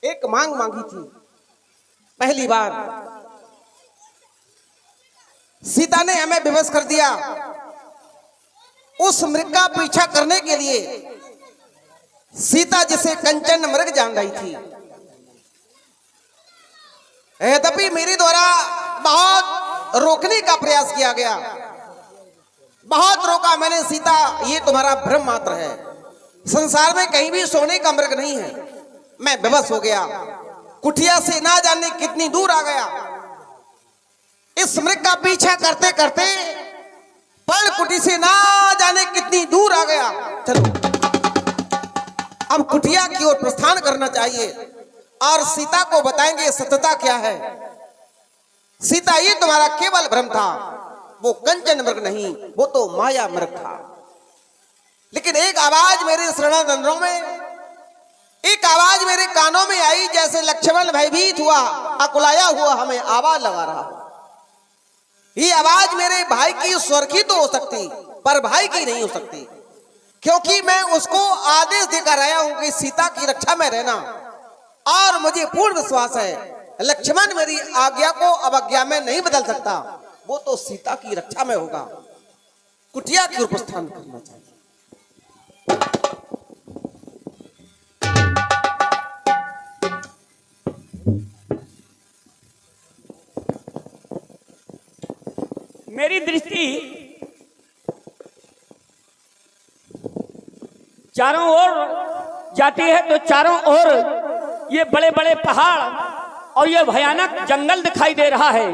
एक मांग मांगी थी। पहली बार सीता ने हमें विवश कर दिया। उस मृग का पीछा करने के लिए सीता जिसे कंचन मृग जान रही थी, यद्यपि मेरे द्वारा बहुत रोकने का प्रयास किया गया, बहुत रोका मैंने। सीता, ये तुम्हारा भ्रम मात्र है, संसार में कहीं भी सोने का मृग नहीं है। मैं विवश हो गया, कुटिया से ना जाने कितनी दूर आ गया। इस मृग का पीछा करते करते पर्णकुटी से ना जाने कितनी दूर आ गया। चलो अब कुटिया की ओर प्रस्थान करना चाहिए और सीता को बताएंगे सत्यता क्या है। सीता, ये तुम्हारा केवल भ्रम था, वो कंचन मृग नहीं, वो तो माया मृग था। लेकिन एक आवाज मेरे श्रवणतंत्रों में, एक आवाज मेरे कानों में आई, जैसे लक्ष्मण भयभीत हुआ, अकुलाया हुआ हमें आवाज लगा रहा। ये आवाज मेरे भाई की स्वर की तो हो सकती, पर भाई की नहीं हो सकती, क्योंकि मैं उसको आदेश देकर आया हूं कि सीता की रक्षा में रहना। और मुझे पूर्ण विश्वास है लक्ष्मण मेरी आज्ञा को अवज्ञा में नहीं बदल सकता, वो तो सीता की रक्षा में होगा। कुटिया की ओर प्रस्थान करना चाहिए। मेरी दृष्टि चारों ओर जाती है तो चारों ओर ये बड़े बड़े पहाड़ और ये भयानक जंगल दिखाई दे रहा है,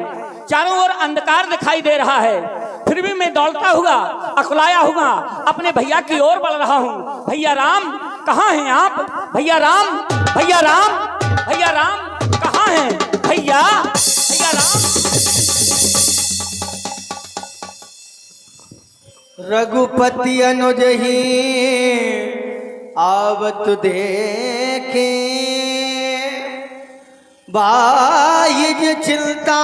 चारों ओर अंधकार दिखाई दे रहा है। फिर भी मैं दौड़ता हुआ, अकुलाया हुआ अपने भैया की ओर बढ़ रहा हूँ। भैया राम कहाँ हैं आप? भैया राम, भैया राम, भैया राम कहाँ हैं? भैया, भैया राम। रघुपति अनुज ही आवत देखे, बाइज चिंता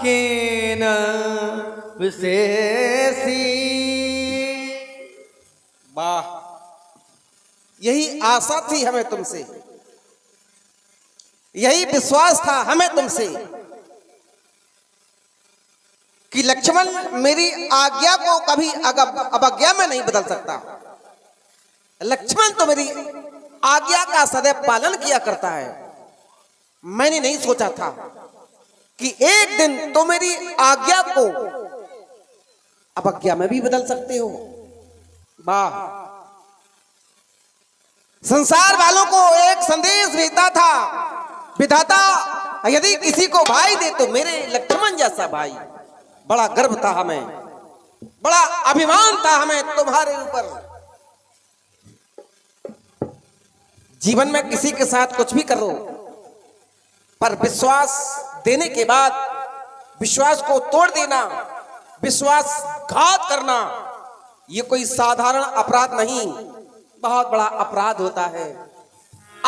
के न विशेषी। वाह, यही आशा थी हमें तुमसे, यही विश्वास था हमें तुमसे कि लक्ष्मण मेरी आज्ञा को कभी अवज्ञा में नहीं बदल सकता। लक्ष्मण तो मेरी आज्ञा का सदैव पालन किया करता है। मैंने नहीं सोचा था कि एक दिन तो मेरी आज्ञा को अवज्ञा में भी बदल सकते हो। वाह, संसार वालों को एक संदेश भेजता था विधाता, यदि किसी को भाई दे तो मेरे लक्ष्मण जैसा भाई। बड़ा गर्व था हमें, बड़ा अभिमान था हमें तुम्हारे ऊपर। जीवन में किसी के साथ कुछ भी करो, पर विश्वास देने के बाद विश्वास को तोड़ देना, विश्वासघात करना, ये कोई साधारण अपराध नहीं, बहुत बड़ा अपराध होता है।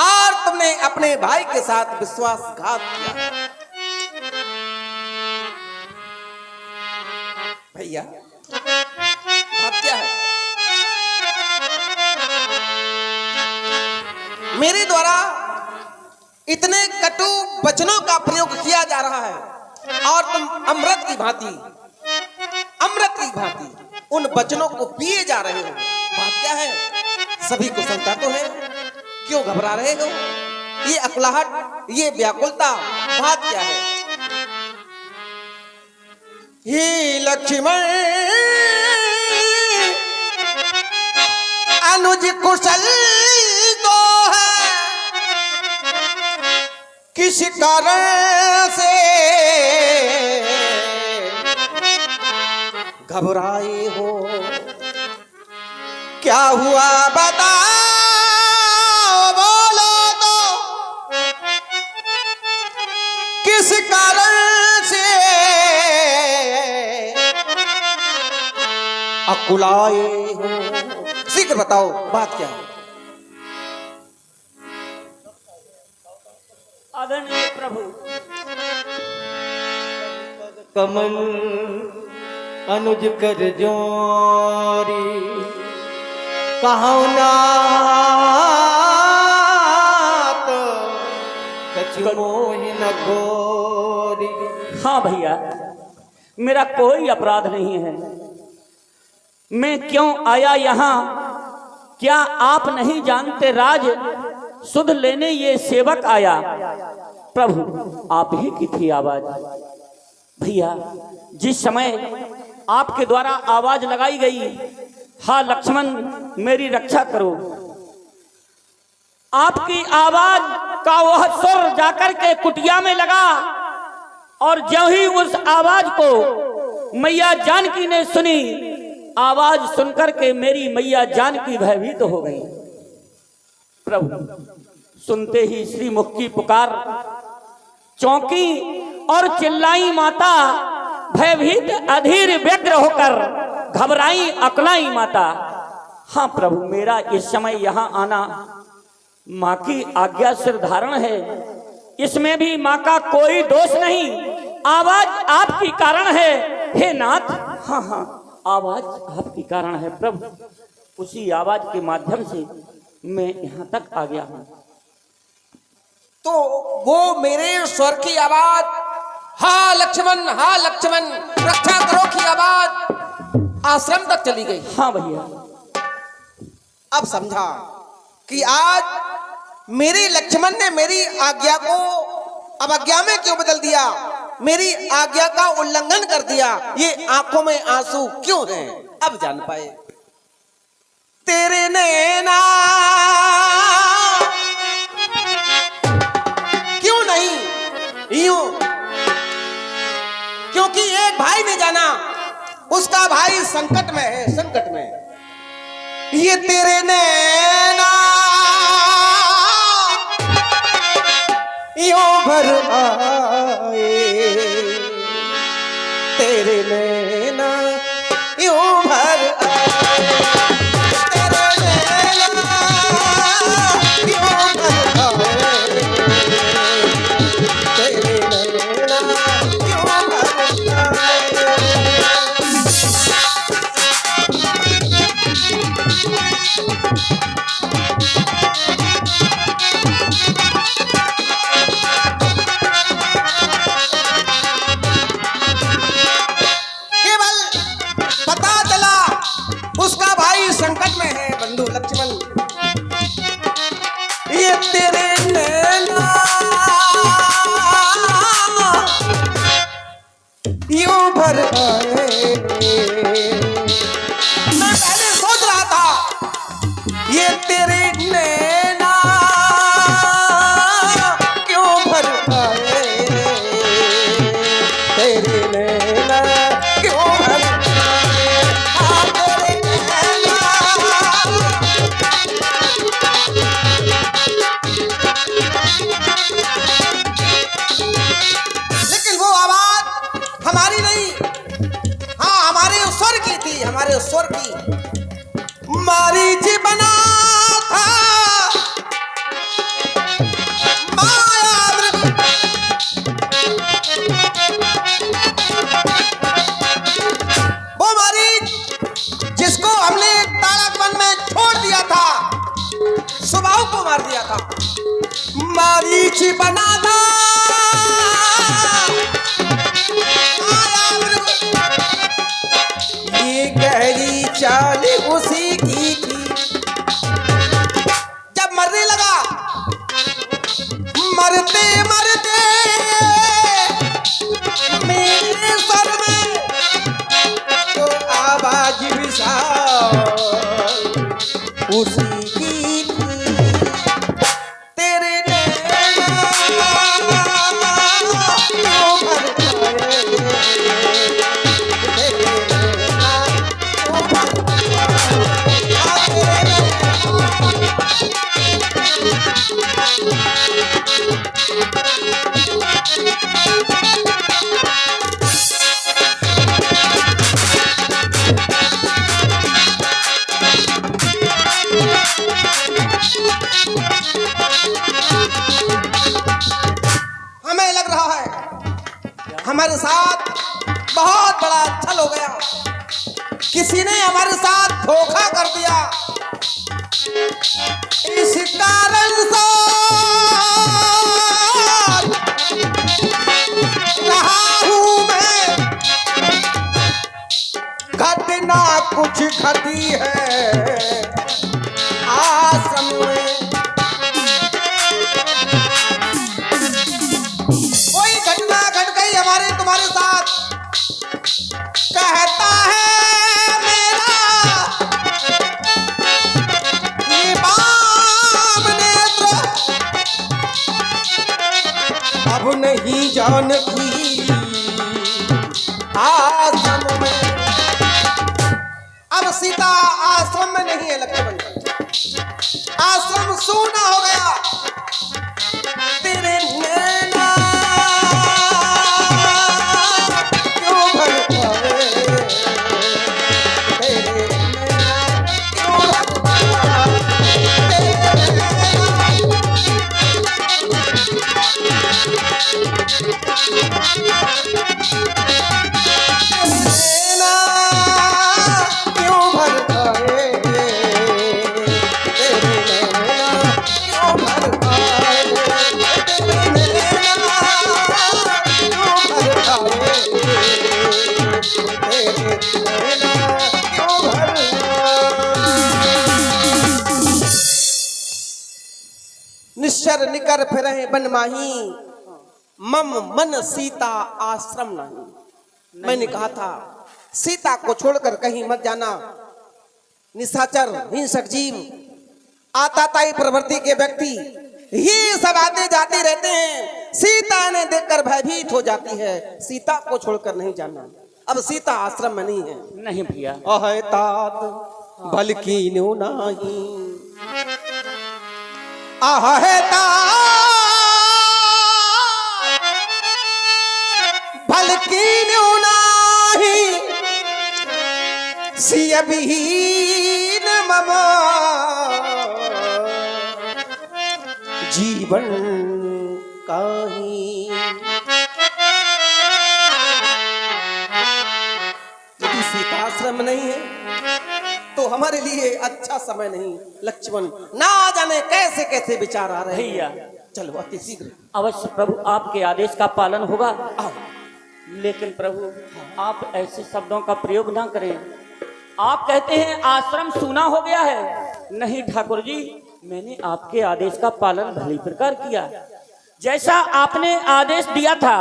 और तुमने अपने भाई के साथ विश्वासघात किया। भैया, बात क्या है? मेरे द्वारा इतने कटु वचनों का प्रयोग किया जा रहा है और तुम अमृत की भांति, अमृत की भांति उन वचनों को पिए जा रहे हो। बात क्या है? सभी को शंका तो है, क्यों घबरा रहे हो? ये अकुलाहट, ये व्याकुलता, बात क्या है? ही लक्ष्मण अनुज कुशल तो है, किस कारण से घबराए हो? क्या हुआ बताओ, बोलो तो, किस कारण से अकुलाए हो? शीघ्र बताओ, बात क्या है? आदरणीय प्रभु, कमल अनुज कर जोरी, कहूँ नाथ करूं? मोहि न घोरी। हाँ भैया, मेरा कोई अपराध नहीं है। मैं क्यों आया यहाँ, क्या आप नहीं जानते? राज सुध लेने ये सेवक आया। प्रभु आप ही की थी आवाज। भैया जिस समय आपके द्वारा आवाज लगाई गई, हाँ लक्ष्मण मेरी रक्षा करो, आपकी आवाज का वह सुर जाकर के कुटिया में लगा और ज्यों ही उस आवाज को मैया जानकी ने सुनी, आवाज सुनकर के मेरी मैया जानकी भयभीत हो गई। प्रभु सुनते ही श्री मुख की पुकार, चौंकी और चिल्लाई माता, भयभीत अधीर व्यग्र होकर घबराई अकलाई माता। हाँ प्रभु, मेरा इस समय यहाँ आना माँ की आज्ञा सिर धारण है, इसमें भी माँ का कोई दोष नहीं। आवाज आपकी कारण है हे नाथ। हाँ हाँ, आवाज आपकी कारण है प्रभु, उसी आवाज के माध्यम से मैं यहाँ तक आ गया हूँ। तो वो मेरे स्वर की आवाज, हाँ लक्ष्मण रक्षा करो की आवाज आश्रम तक चली गई। हाँ भैया, अब समझा कि आज मेरे लक्ष्मण ने मेरी आज्ञा को अवज्ञा में क्यों बदल दिया, मेरी आज्ञा का उल्लंघन कर दिया। ये आंखों में आंसू क्यों हैं, अब जान पाए। तेरे नैना क्यों नहीं यूं, क्योंकि एक भाई ने जाना उसका भाई संकट में है, संकट में। ये तेरे नैना यूं भर आए, तेरे नैना यूं भर आए, तेरे नैना यूं भर आए, तेरे नैना यूं भर आए। उसका भाई संकट में है, बंधु लक्ष्मण। ये तेरे नैना यूं भर आए। मैं पहले सोच रहा था ये तेरे नैना क्यों भर आए, तेरे नैना क्यों भर हमारी नहीं, हाँ हमारे स्वर की थी, हमारे स्वर की। मारीच बना था माया मृग, वो मारीच जिसको हमने ताड़क वन में छोड़ दिया था, सुबाहु को मार दिया था। मारीच बना था गहरी चाल उसी की थी। जब मरने लगा, मरते मरते मेरे सर में तो आवाज विशाल उसी की थी। तेरे नैना क्यों भर हमें लग रहा है हमारे साथ बहुत बड़ा छल हो गया, किसी ने हमारे साथ धोखा कर दिया। इस कारण से नहीं जानती आश्रम में। अब सीता आश्रम में नहीं है लक्ष्मण, आश्रम सूना हो गया। तेरे नैना क्यों भड़काए, तेरे नैना क्यों भड़काए, तेरे नैना क्यों भड़काए, तेरे नैना क्यों भड़काए, तेरे नैना क्यों भड़काए, तेरे नैना क्यों भड़काए। निश्चर निकर फिरे बन माही, मम मन सीता आश्रम नहीं। मैंने कहा था सीता को छोड़कर कहीं मत जाना। निशाचर हिंसक जीव, आताताई प्रवृत्ति के व्यक्ति ये सब आते जाते रहते हैं। सीता ने देखकर भयभीत हो जाती है। सीता को छोड़कर नहीं जाना। अब सीता आश्रम में नहीं है। नहीं भैया, अहे तात बल्कि न्यू नहीं, अहे तात बल्कि न्यू नहीं, सिय विहीन मम जीवन काहि। यदि सीताश्रम नहीं है तो हमारे लिए अच्छा समय नहीं लक्ष्मण। ना जाने कैसे कैसे विचार आ रहे भैया हैं। चलो अति शीघ्र। अवश्य प्रभु आपके आदेश का पालन होगा। आओ। लेकिन प्रभु आप ऐसे शब्दों का प्रयोग ना करें। आप कहते हैं आश्रम सूना हो गया है। नहीं ठाकुर जी, मैंने आपके आदेश का पालन भली प्रकार किया। जैसा आपने आदेश दिया था,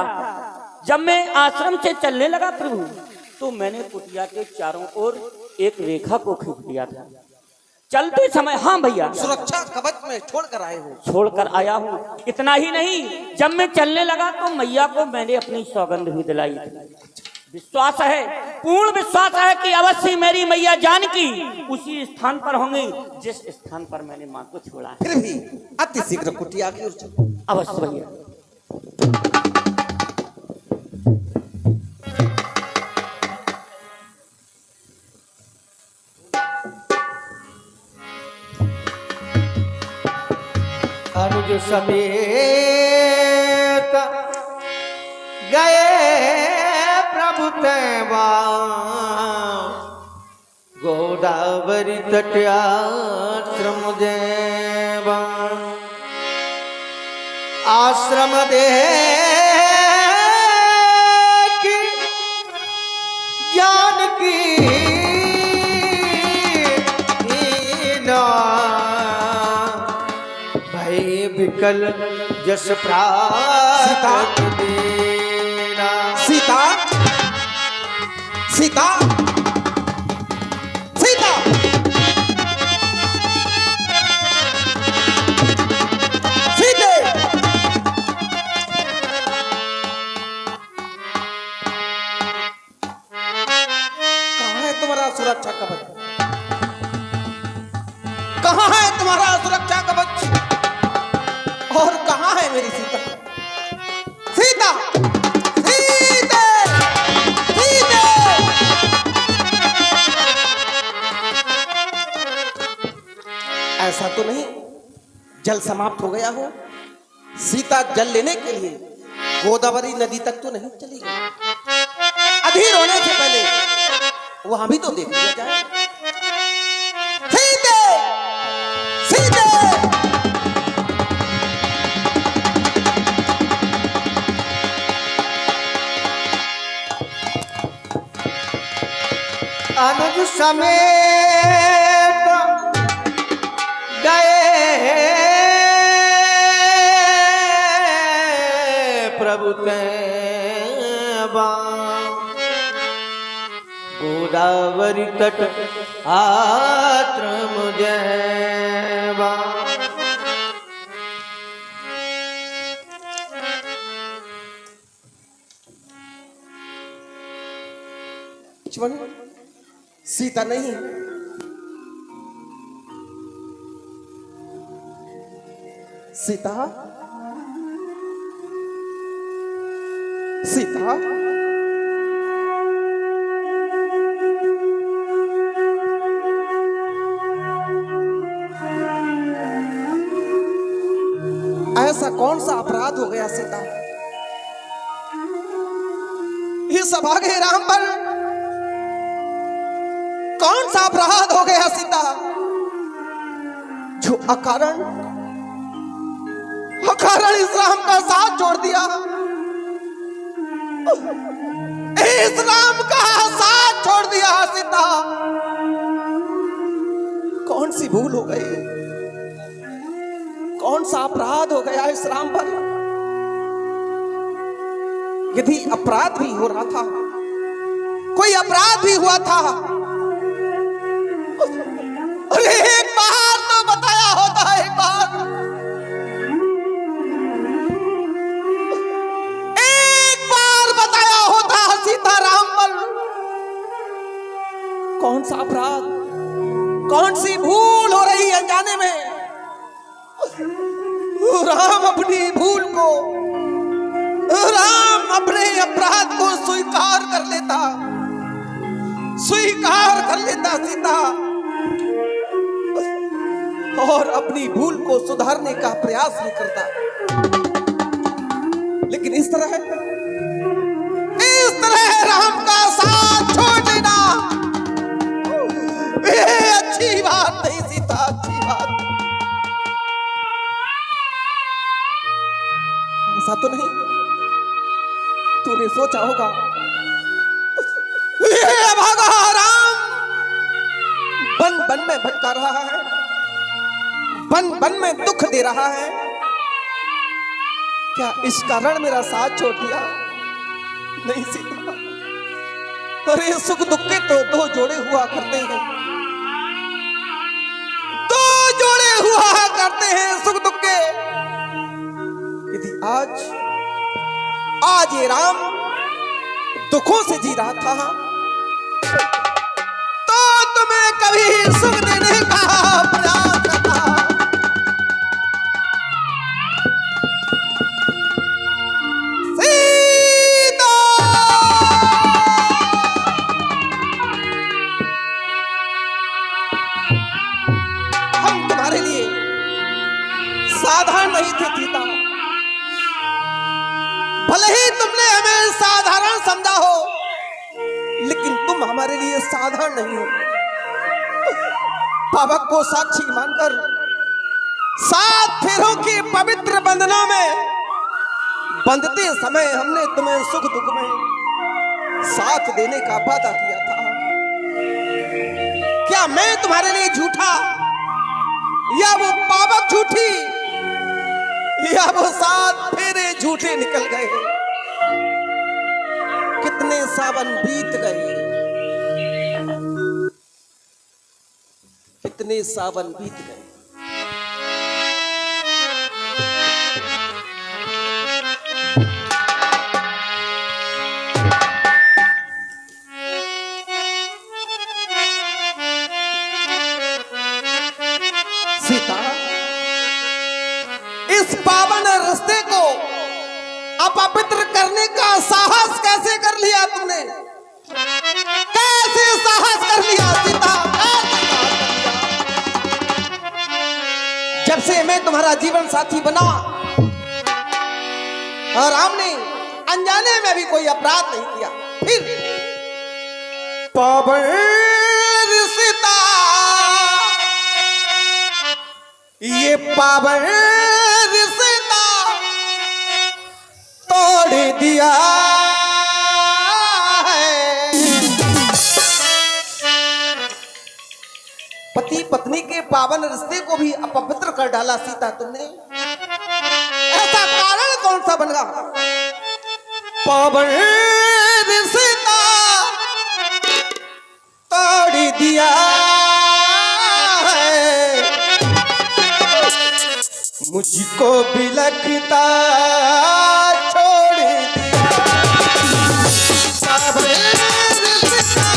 जब मैं आश्रम से चलने लगा प्रभु, तो मैंने कुटिया के चारों ओर एक रेखा को खींच दिया था। चलते समय, हाँ भैया, सुरक्षा कवच में छोड़कर आए हो। छोड़कर आया हूँ। इतना ही नहीं, जब मैं चलने लगा तो मैया को मैंने अपनी सौगंध भी दिलाई थी। विश्वास है, पूर्ण विश्वास है कि अवश्य मेरी मैया जानकी उसी स्थान पर होंगी जिस स्थान पर मैंने माँ को छोड़ा है। फिर भी अति शीघ्र कुटिया की ओर चलो। अवश्य भैया। अनुज समेत गए प्रभु तैवा, गोदावरी तट्याश्रम देवा। आश्रम दे की जानकी विकल जस प्राप्त देना। सीता सीता सीता सीते। कहाँ है तुम्हारा सुरक्षा कवच? कहाँ है तुम्हारा सुरक्षा कवच? और कहाँ है मेरी सीता? सीता सीते सीते। ऐसा तो नहीं जल समाप्त हो गया हो? सीता जल लेने के लिए गोदावरी नदी तक तो नहीं चली गई? अधीर होने से पहले वहां भी तो देख लिया जाए। सीते सीते। अनुज समेत गए प्रभु तैवा, गोदावरी तट आश्रम जैवा। लक्ष्मण, सीता नहीं, सीता, सीता, ऐसा कौन सा अपराध हो गया सीता? इस अभागे राम पर कौन सा अपराध हो गया सीता, जो अकारण इस राम का साथ छोड़ दिया? इस राम का साथ छोड़ दिया सीता, कौन सी भूल हो गई, कौन सा अपराध हो गया इस राम पर? यदि अपराध भी हो रहा था, कोई अपराध भी हुआ था, अरे एक बार तो बताया होता, एक बार बताया होता सीताराम पर। कौन सा अपराध, कौन सी भूल हो रही है अनजाने में? राम अपनी भूल को, राम अपने अपराध को स्वीकार कर लेता, स्वीकार कर लेता सीता, और अपनी भूल को सुधारने का प्रयास भी करता। लेकिन इस तरह राम का साथ छोड़ देना, ये अच्छी बात नहीं सीता, अच्छी बात। ऐसा तो नहीं तूने सोचा होगा, ये भागा राम बन बन में भटका रहा है, बन बन में दुख दे रहा है, क्या इस कारण मेरा साथ छोड़ दिया? नहीं सीता, अरे सुख दुख के तो दो जोड़े हुआ करते हैं, दो जोड़े हुआ करते हैं सुख दुख के। यदि आज ये राम दुखों से जी रहा था, तो तुम्हें कभी सुख देने का प्रयास करता। सीता, हम तुम्हारे लिए साधारण नहीं थे सीता, भले ही तुमने हमें साधारण समझा हो, लेकिन तुम हमारे लिए साधारण नहीं हो। पावक को साक्षी मानकर 7 फेरों के पवित्र बंधनों में बंधते समय हमने तुम्हें सुख दुख में साथ देने का वादा किया था। क्या मैं तुम्हारे लिए झूठा, या वो पावक झूठी, या वो 7 फेरे झूठे निकल गए? कितने सावन बीत गए, कितने सावन बीत गए। सीता, इस पावन रास्ते को अपवित्र करने का साहस कैसे कर लिया तुमने? कैसे साहस कर लिया सीता? जब से मैं तुम्हारा जीवन साथी बना और हमने अनजाने में भी कोई अपराध नहीं किया, फिर पावन सीता, ये पावन रिश्ता तोड़ दिया है। पति पत्नी के पावन रिश्ते को भी अपवित्र कर डाला सीता तुमने। ऐसा कारण कौन सा बन गया? पावन रिश्ता तोड़ दिया है, मुझको भी लगता छोड़ दिया। पावन रिश्ता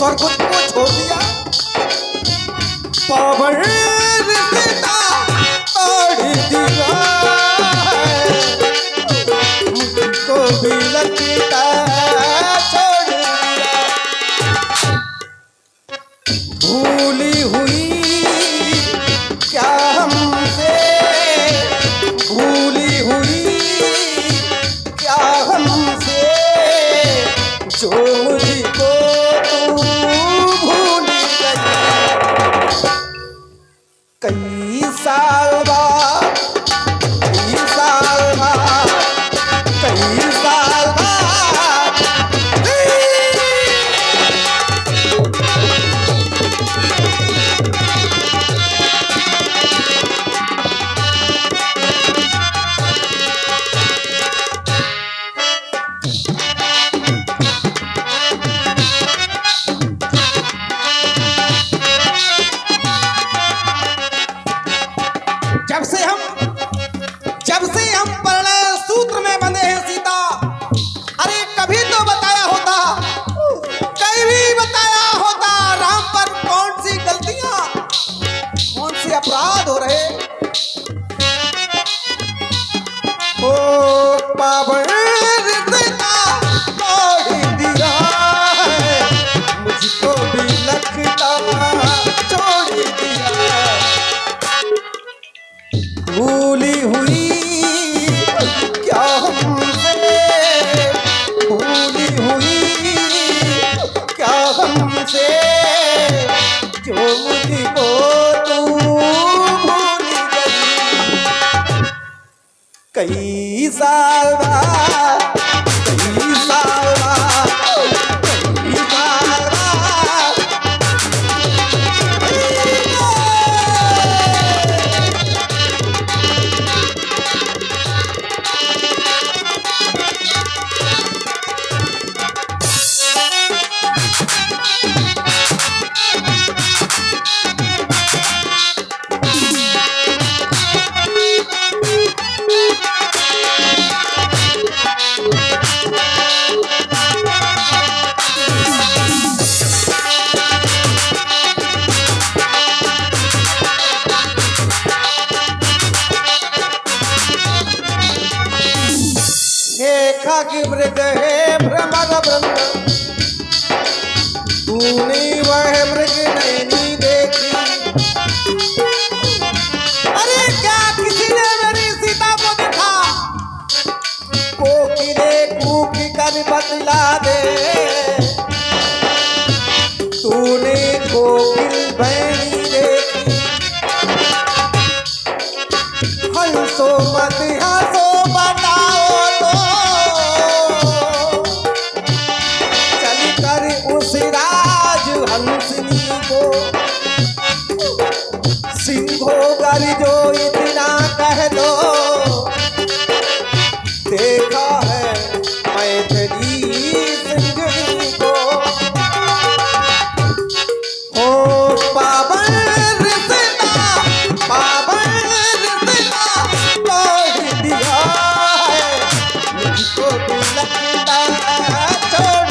और खुद को छोड़ दिया। पावन रिश्ता तोड़ दिया मुझको भी लगता छोड़ दिया। भूली हुई क्या हमसे भूली हुई क्या हमसे जो मुझको तू भूल गई। कई साल बाद कई साल बाद कई साल बाद जब से हम परिणय सूत्र में बंधे हैं सीता। अरे कभी तो बताया होता कहीं भी बताया होता राम पर कौन सी गलतियां कौन से अपराध हो रहे। ओ पावन रिश्ता तोड़ दिया है मुझको भी लगता छोड़ दिया। भूली हुई क्या हमसे भूली हुई क्या हमसे जो मुझको तू भूल गई। कई साल बाद कई साल बाद कई साल बाद देखा कि मृग है भ्रमर वृंद तूने वह मृग नहीं देखी। अरे क्या किसी ने मेरी सीता को देखा। कोकिले कूक कर बतला दे तूने कोकिल बहनी देखी। हंसो मत हंसो बताओ उस राज हंसनी को सिंहो कर जो इतना कह दो देखा है मैथिली सिंहनी को। ओ पावन रिश्ता तोड़ दिया है मुझको भी लगता छोड़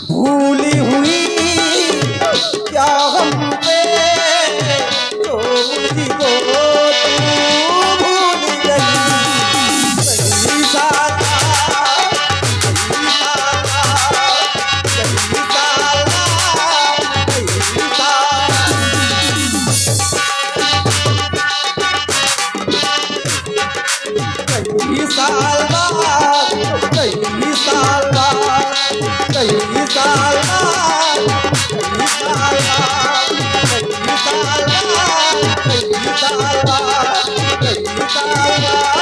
भूली हुई क्या हमसे जो मुझको तू भूल गई। सही साला सही साला सही साला सही साला कई साल बाद कई साल बाद कई साल बाद कई साल बाद कई साल बाद कई साल बाद कई साल बाद।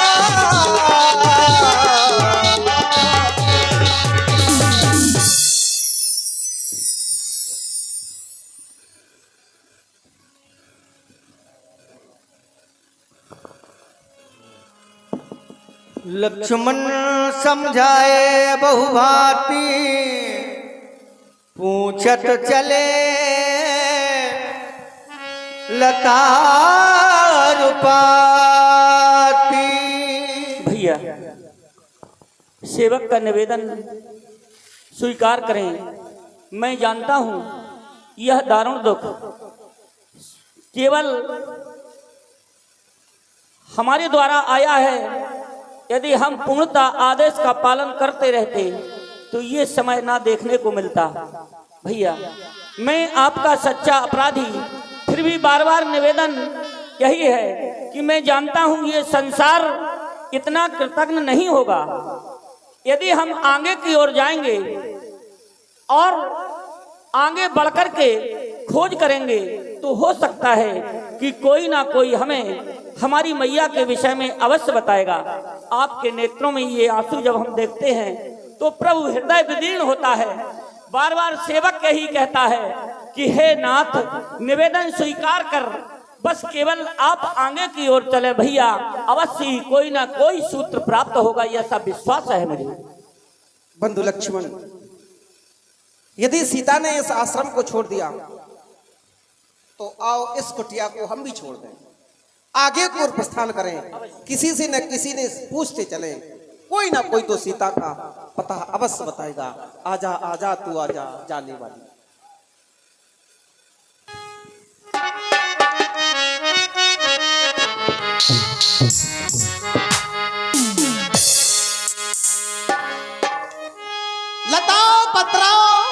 लक्ष्मण समझाए बहुभांति पूछत चले लता रूपाती। भैया सेवक का निवेदन स्वीकार करें। मैं जानता हूं यह दारुण दुख केवल हमारे द्वारा आया है। यदि हम पूर्णतः आदेश का पालन करते रहते तो ये समय ना देखने को मिलता। भैया मैं आपका सच्चा अपराधी, फिर भी बार बार निवेदन यही है कि मैं जानता हूं ये संसार इतना कृतज्ञ नहीं होगा। यदि हम आगे की ओर जाएंगे और आगे बढ़कर के खोज करेंगे तो हो सकता है कि कोई ना कोई हमें हमारी मैया के विषय में अवश्य बताएगा। आपके नेत्रों में ये आंसू जब हम देखते हैं तो प्रभु हृदय विदीर्ण होता है। बार बार सेवक यही कहता है कि हे नाथ निवेदन स्वीकार कर, बस केवल आप आगे की ओर चले। भैया अवश्य ही कोई ना कोई सूत्र प्राप्त होगा, यह सब विश्वास है मुझे। बंधु लक्ष्मण, यदि सीता ने इस आश्रम को छोड़ दिया तो आओ इस कुटिया को हम भी छोड़ दें, आगे को प्रस्थान करें। किसी से न किसी ने पूछते चले, कोई ना कोई तो सीता का पता अवश्य बताएगा। आजा आजा तू आजा जाने वाली। लताओ पत्राओ